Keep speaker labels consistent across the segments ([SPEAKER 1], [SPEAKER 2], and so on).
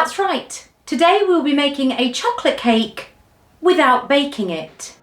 [SPEAKER 1] That's right. Today we'll be making a chocolate cake without baking it.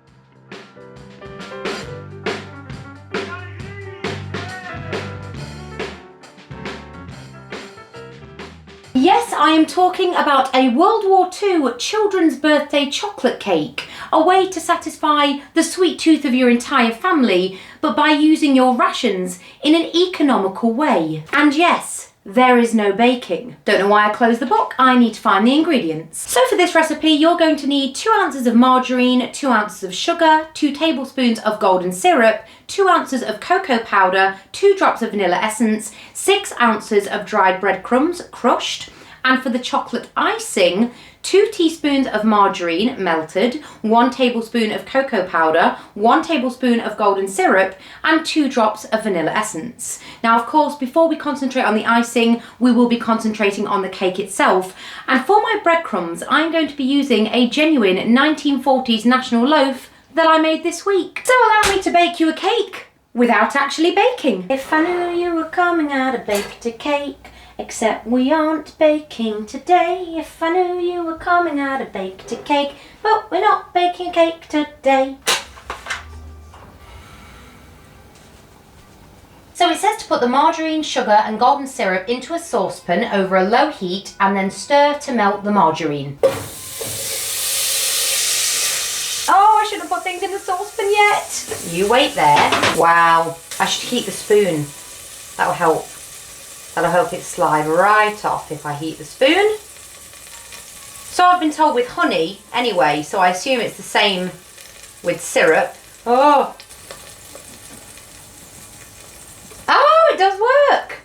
[SPEAKER 1] Yes, I am talking about a World War II children's birthday chocolate cake, a way to satisfy the sweet tooth of your entire family, but by using your rations in an economical way. And yes, there is no baking. Don't know why I closed the book, I need to find the ingredients. So for this recipe, you're going to need 2 ounces of margarine, 2 ounces of sugar, 2 tablespoons of golden syrup, 2 ounces of cocoa powder, 2 drops of vanilla essence, 6 ounces of dried breadcrumbs crushed, and for the chocolate icing, 2 teaspoons of margarine melted, 1 tablespoon of cocoa powder, 1 tablespoon of golden syrup, and 2 drops of vanilla essence. Now, of course, before we concentrate on the icing, we will be concentrating on the cake itself. And for my breadcrumbs, I'm going to be using a genuine 1940s national loaf that I made this week. So allow me to bake you a cake without actually baking. If I knew you were coming, I'd have baked a cake. Except we aren't baking today. If I knew you were coming, I'd have baked a cake. But we're not baking a cake today. So it says to put the margarine, sugar and golden syrup into a saucepan over a low heat and then stir to melt the margarine. Oh, I shouldn't have put things in the saucepan yet. You wait there. Wow, I should heat the spoon. That'll help. That'll help it slide right off if I heat the spoon. So I've been told with honey anyway, so I assume it's the same with syrup. Oh, it does work.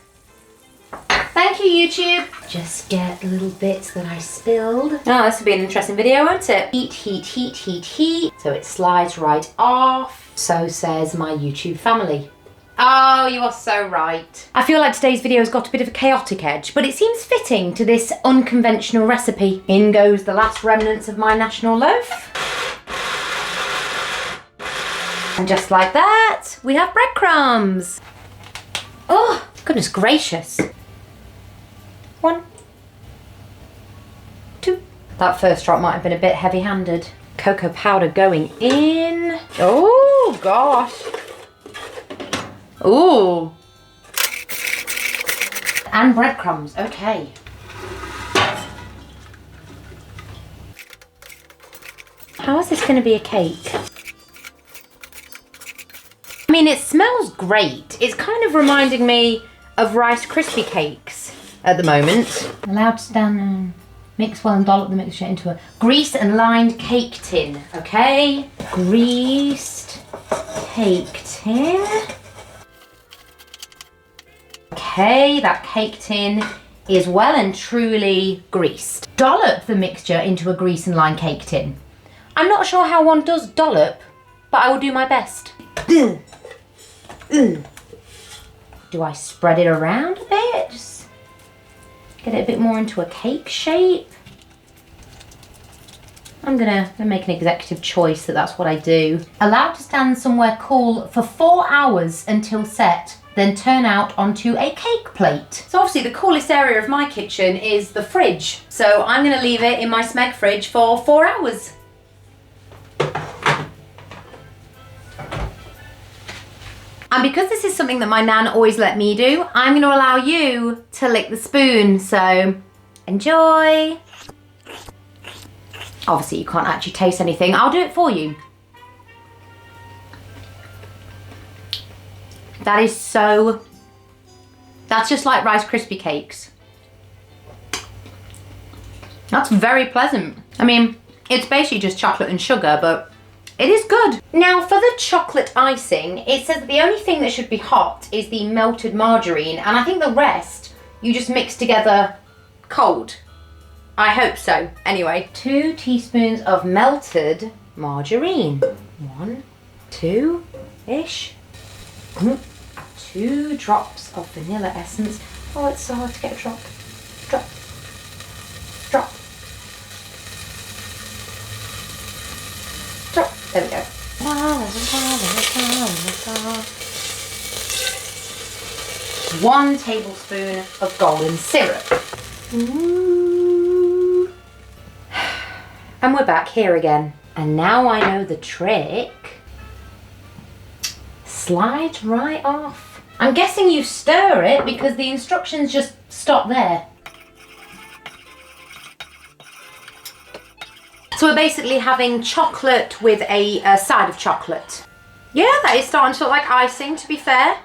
[SPEAKER 1] Thank you, YouTube. Just get little bits that I spilled. Oh, this will be an interesting video, won't it? Heat, heat, heat, heat, heat. So it slides right off. So says my YouTube family. Oh, you are so right. I feel like today's video has got a bit of a chaotic edge, but it seems fitting to this unconventional recipe. In goes the last remnants of my national loaf. And just like that, we have breadcrumbs. Oh, goodness gracious. 1, 2. That first drop might have been a bit heavy-handed. Cocoa powder going in. Oh, gosh. Ooh. And breadcrumbs, okay. How is this going to be a cake? I mean, it smells great. It's kind of reminding me of Rice Krispie cakes at the moment. Allowed to stand and mix well and dollop the mixture into a greased and lined cake tin, okay? Greased cake tin. Okay, that cake tin is well and truly greased. Dollop the mixture into a grease and lime cake tin. I'm not sure how one does dollop, but I will do my best. Do I spread it around a bit? Just get it a bit more into a cake shape. I'm gonna make an executive choice that that's what I do. Allowed to stand somewhere cool for 4 hours until set. Then turn out onto a cake plate. So obviously the coolest area of my kitchen is the fridge. So I'm gonna leave it in my Smeg fridge for 4 hours. And because this is something that my nan always let me do, I'm gonna allow you to lick the spoon, so enjoy. Obviously you can't actually taste anything, I'll do it for you. That is so, that's just like Rice Krispie cakes. That's very pleasant. I mean, it's basically just chocolate and sugar, but it is good. Now for the chocolate icing, it says that the only thing that should be hot is the melted margarine, and I think the rest you just mix together cold. I hope so. Anyway, 2 teaspoons of melted margarine. 1, 2-ish. 2 drops of vanilla essence. Oh, it's so hard to get a drop. Drop. Drop. Drop. There we go. 1 tablespoon of golden syrup. Ooh. And we're back here again. And now I know the trick. Slide right off. I'm guessing you stir it because the instructions just stop there. So we're basically having chocolate with a side of chocolate. Yeah, that is starting to look like icing, to be fair.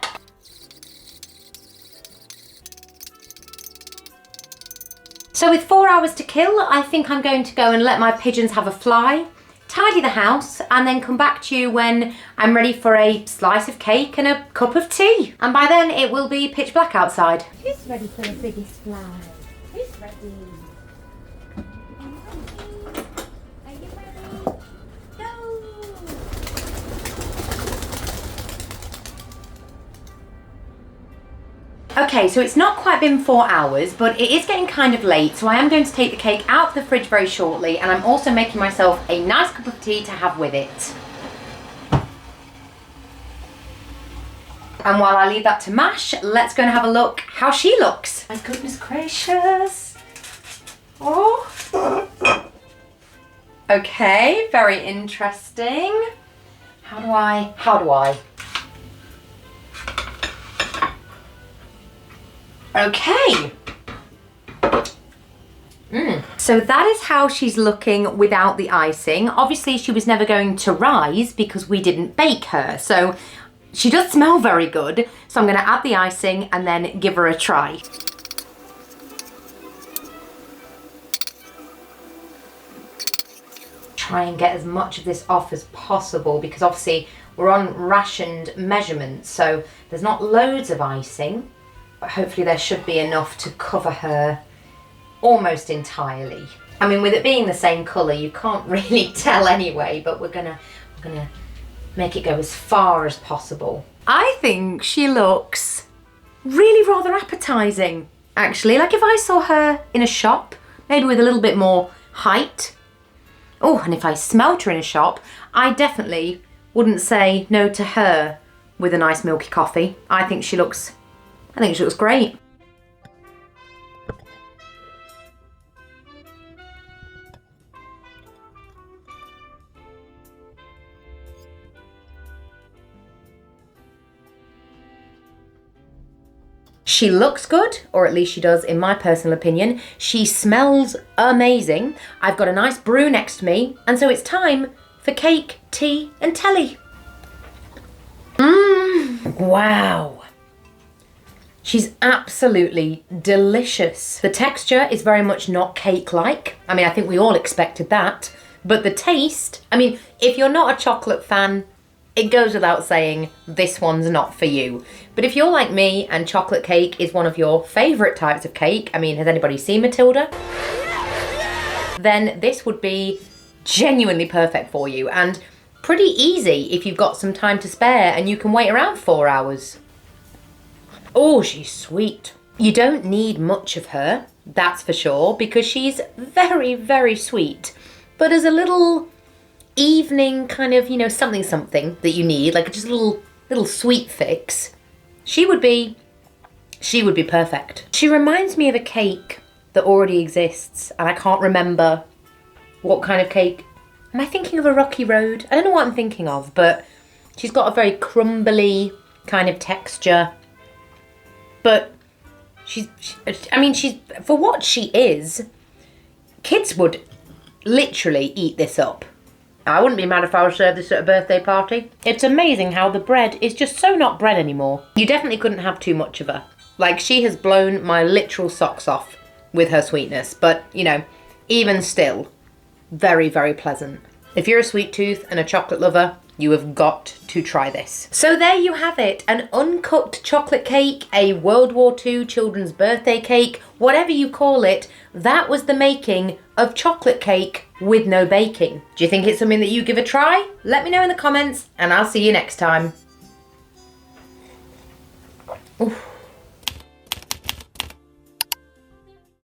[SPEAKER 1] So with 4 hours to kill, I think I'm going to go and let my pigeons have a fly, tidy the house, and then come back to you when I'm ready for a slice of cake and a cup of tea. And by then it will be pitch black outside.
[SPEAKER 2] Who's ready for the biggest fly? Who's ready? Are you ready? Go!
[SPEAKER 1] Okay, so it's not quite been 4 hours, but it is getting kind of late, so I am going to take the cake out of the fridge very shortly, and I'm also making myself a nice cup of tea to have with it. And while I leave that to mash, let's go and have a look how she looks. My goodness gracious. Oh. Okay, very interesting. How do I? Okay. So that is how she's looking without the icing. Obviously she was never going to rise because we didn't bake her. So she does smell very good. So I'm going to add the icing and then give her a try. Try and get as much of this off as possible because obviously we're on rationed measurements. So there's not loads of icing. But hopefully there should be enough to cover her almost entirely. I mean, with it being the same colour, you can't really tell anyway, but we're gonna make it go as far as possible. I think she looks really rather appetising, actually. Like if I saw her in a shop, maybe with a little bit more height. Oh, and if I smelt her in a shop, I definitely wouldn't say no to her with a nice milky coffee. I think she looks great. She looks good, or at least she does in my personal opinion. She smells amazing. I've got a nice brew next to me, and so it's time for cake, tea, and telly. Wow. She's absolutely delicious. The texture is very much not cake-like. I mean, I think we all expected that. But the taste, I mean, if you're not a chocolate fan, it goes without saying this one's not for you. But if you're like me and chocolate cake is one of your favourite types of cake, I mean, has anybody seen Matilda? Then this would be genuinely perfect for you and pretty easy if you've got some time to spare and you can wait around 4 hours. Oh, she's sweet. You don't need much of her, that's for sure, because she's very, very sweet. But as a little evening kind of, something that you need, like just a little sweet fix, she would be perfect. She reminds me of a cake that already exists, and I can't remember what kind of cake. Am I thinking of a Rocky Road? I don't know what I'm thinking of, but she's got a very crumbly kind of texture. But she's for what she is, kids would literally eat this up. I wouldn't be mad if I was served this at a birthday party. It's amazing how the bread is just so not bread anymore. You definitely couldn't have too much of her. Like, she has blown my literal socks off with her sweetness. But, even still, very, very pleasant. If you're a sweet tooth and a chocolate lover, you have got to try this. So there you have it, an uncooked chocolate cake, a World War II children's birthday cake, whatever you call it, that was the making of chocolate cake with no baking. Do you think it's something that you give a try? Let me know in the comments and I'll see you next time. Oof.